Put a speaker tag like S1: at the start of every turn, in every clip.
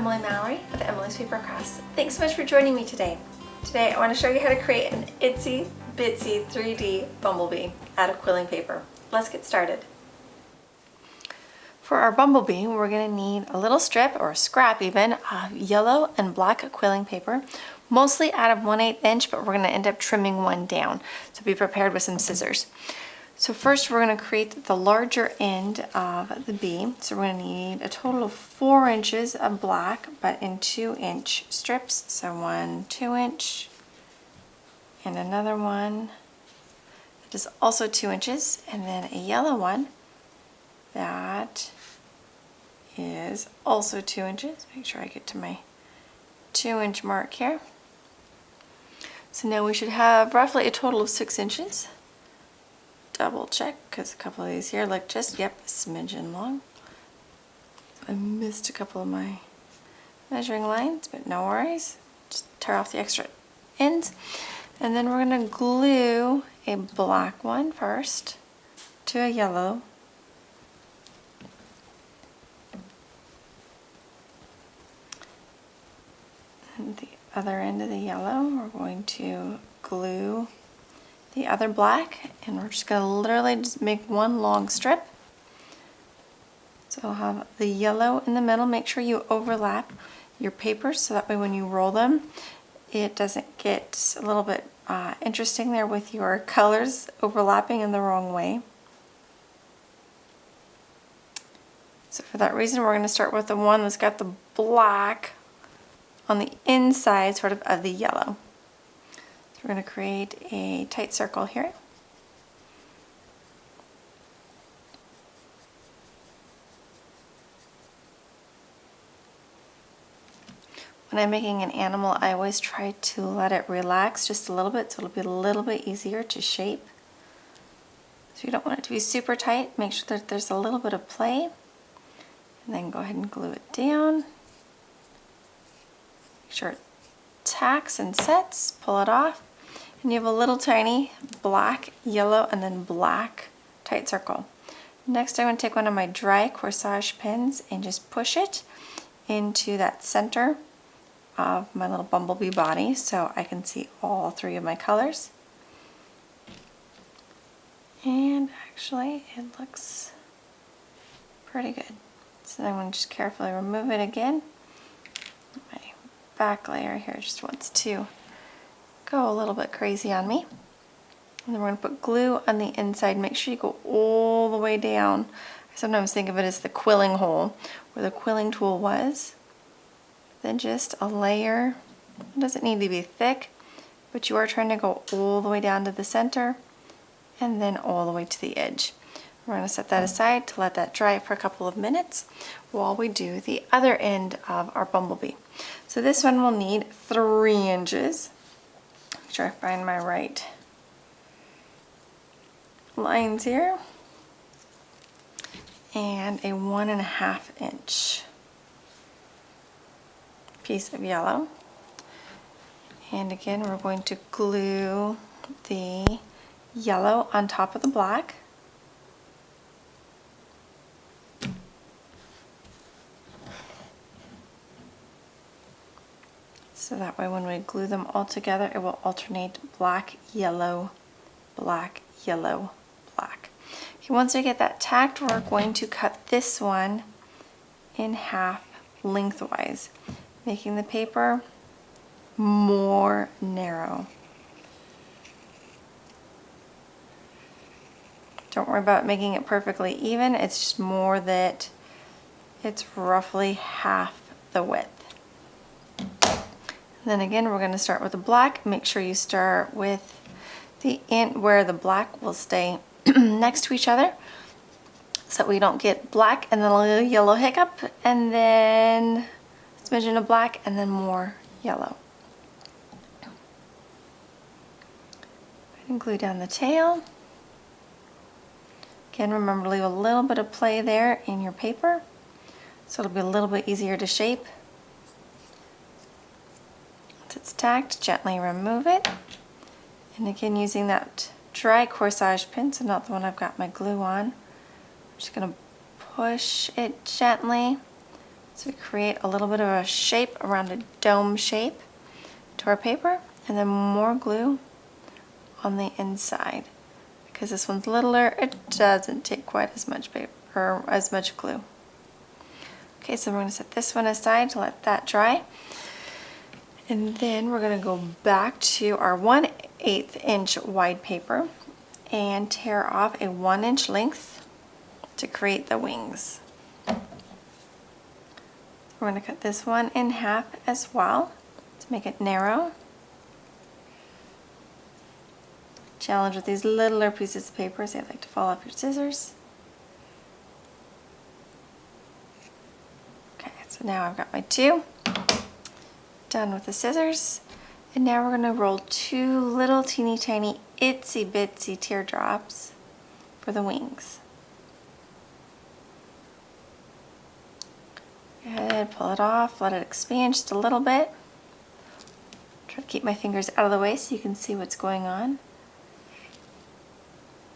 S1: Emily Mallory with Emily's Papercrafts. Thanks so much for joining me today. Today I want to show you how to create an itsy bitsy 3D bumblebee out of quilling paper. Let's get started. For our bumblebee, we're going to need a little strip or a scrap even of yellow and black quilling paper, mostly out of 1/8 inch, but we're going to end up trimming one down. So be prepared with some scissors. So first we're going to create the larger end of the bee. So we're going to need a total of 4 inches of black, but in 2-inch strips. So one 2-inch and another one that is also 2 inches, and then a yellow one that is also 2 inches. Make sure I get to my 2-inch mark here. So now we should have roughly a total of 6 inches. Double check because a couple of these here look just, yep, a smidgen long. I missed a couple of my measuring lines, but no worries. Just tear off the extra ends. And then we're going to glue a black one first to a yellow. And the other end of the yellow, we're going to glue the other black, and we're just going to literally just make one long strip. So I'll have the yellow in the middle. Make sure you overlap your papers so that way when you roll them it doesn't get a little bit interesting there with your colors overlapping in the wrong way. So for that reason we're going to start with the one that's got the black on the inside sort of the yellow. So we're going to create a tight circle here. When I'm making an animal, I always try to let it relax just a little bit so it'll be a little bit easier to shape. So you don't want it to be super tight. Make sure that there's a little bit of play. And then go ahead and glue it down. Make sure it tacks and sets. Pull it off. And you have a little tiny black, yellow, and then black tight circle. Next, I'm going to take one of my dry Corsage pins and just push it into that center of my little bumblebee body so I can see all 3 of my colors. And actually, it looks pretty good. So then I'm going to just carefully remove it again. My back layer here just wants to go a little bit crazy on me. And then we're going to put glue on the inside. Make sure you go all the way down. I sometimes think of it as the quilling hole where the quilling tool was. Then just a layer. It doesn't need to be thick, but you are trying to go all the way down to the center and then all the way to the edge. We're going to set that aside to let that dry for a couple of minutes while we do the other end of our bumblebee. So this one will need 3 inches. Make sure I find my right lines here, and a 1.5 inch piece of yellow. And again, we're going to glue the yellow on top of the black. So that way when we glue them all together, it will alternate black, yellow, black, yellow, black. Okay, once we get that tacked, we're going to cut this one in half lengthwise, making the paper more narrow. Don't worry about making it perfectly even, it's just more that it's roughly half the width. Then again, we're going to start with the black. Make sure you start with the end where the black will stay next to each other so that we don't get black and then a little yellow hiccup and then a smidgen of black and then more yellow. And glue down the tail. Again, remember to leave a little bit of play there in your paper so it'll be a little bit easier to shape. Once it's tacked, gently remove it. And again, using that dry Corsage pin, so not the one I've got my glue on, I'm just going to push it gently So we create a little bit of a shape around a dome shape to our paper, and then more glue on the inside. Because this one's littler, it doesn't take quite as much paper or as much glue. Okay, so we're going to set this one aside to let that dry. And then we're going to go back to our 1/8 inch wide paper and tear off a 1 inch length to create the wings. We're going to cut this one in half as well to make it narrow. Challenge with these littler pieces of paper is they like to fall off your scissors. Okay, so now I've got my 2 done with the scissors, and now we're going to roll 2 little teeny tiny itsy bitsy teardrops for the wings. Go ahead, pull it off, let it expand just a little bit. Try to keep my fingers out of the way so you can see what's going on.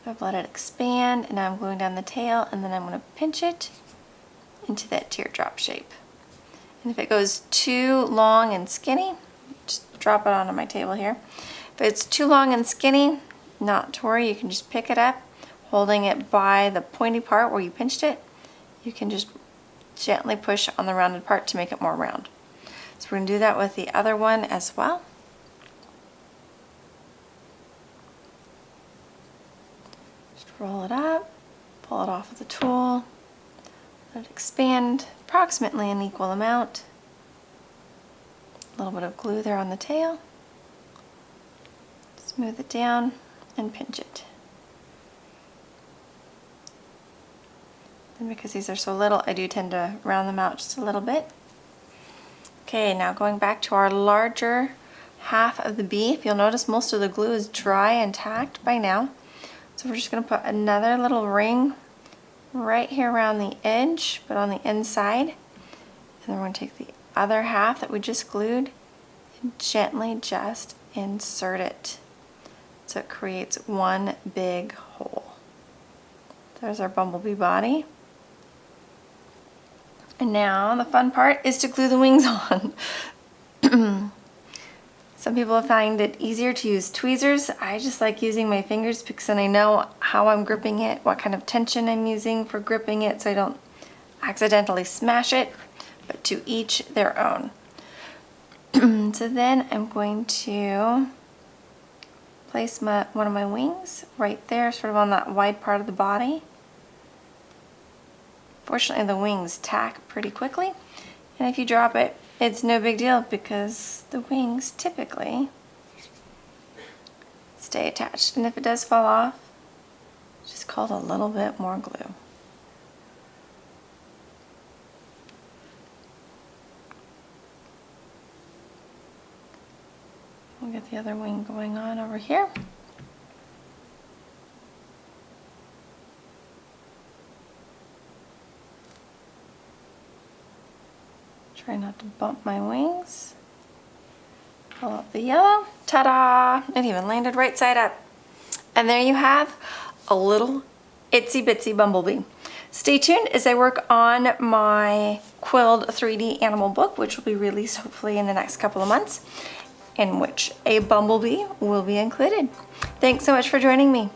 S1: I've let it expand, and now I'm gluing down the tail, and then I'm going to pinch it into that teardrop shape. And if it goes too long and skinny, just drop it onto my table here. If it's too long and skinny, not to worry, you can just pick it up, holding it by the pointy part where you pinched it. You can just gently push on the rounded part to make it more round. So we're going to do that with the other one as well. Just roll it up, pull it off with the tool, let it expand approximately an equal amount. A little bit of glue there on the tail. Smooth it down and pinch it. And because these are so little, I do tend to round them out just a little bit. Okay, now going back to our larger half of the bee. If you'll notice, most of the glue is dry and tacked by now. So we're just going to put another little ring right here around the edge, but on the inside. And then we're going to take the other half that we just glued and gently just insert it so it creates one big hole. There's our bumblebee body. And now the fun part is to glue the wings on. Some people find it easier to use tweezers. I just like using my fingers because then I know how I'm gripping it, what kind of tension I'm using for gripping it so I don't accidentally smash it, but to each their own. So then I'm going to place one of my wings right there, sort of on that wide part of the body. Fortunately, the wings tack pretty quickly, and if you drop it, it's no big deal because the wings typically stay attached. And if it does fall off, just call it a little bit more glue. We'll get the other wing going on over here. Try not to bump my wings. Pull out the yellow. Ta-da! It even landed right side up. And there you have a little itsy bitsy bumblebee. Stay tuned as I work on my Quilled 3D animal book, which will be released hopefully in the next couple of months, in which a bumblebee will be included. Thanks so much for joining me.